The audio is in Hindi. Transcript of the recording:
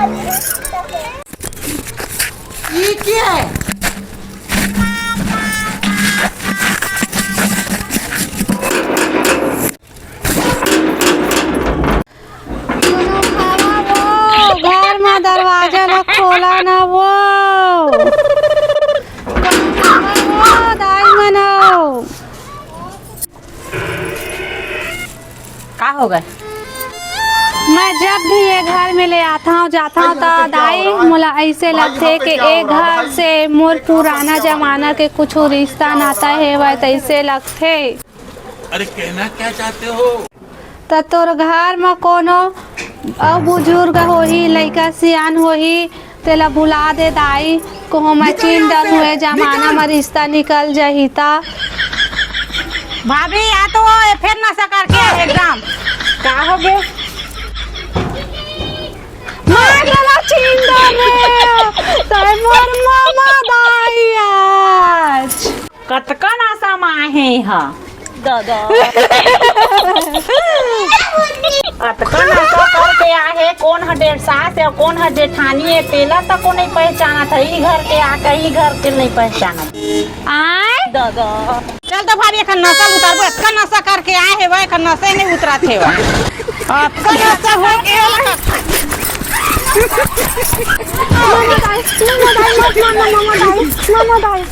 ये क्या है? घर में दरवाजा न खोला ना वो दाई मनो का हो गए? मैं जब भी ये घर में ले आता हूँ जाता हूँ तो दाई मोला ऐसे लगते कि ये घर से मोर पुराना जमाना के कुछ रिश्ता नाता है वह ऐसे लगते। अरे कहना क्या चाहते हो? तो तोर घर में कोनो बुजुर्ग होही लड़का सियान होही तेला बुला दे दाई को हम चीन डल हुए जमाना में रिश्ता निकल जाही ता। भाभी या तो फिर नशा करके आए एकदम। का हो गए? मार डाला चीन डल रे ताई मोर मामा दाई आज कतका नशा में आहे हा दादा। कतका नशा करके आहे कौन ह डेढ़ सास है कौन ह जेठानी है तेला तक को नहीं पहचाना था। ई घर के आके ई घर के नहीं पहचाना आय दादा। चल तो भाभी एक नशा उतारबो। इतना नशा करके आए है वह नशा नहीं उतरा थे वह आपका नशा हो गया। मामा दाई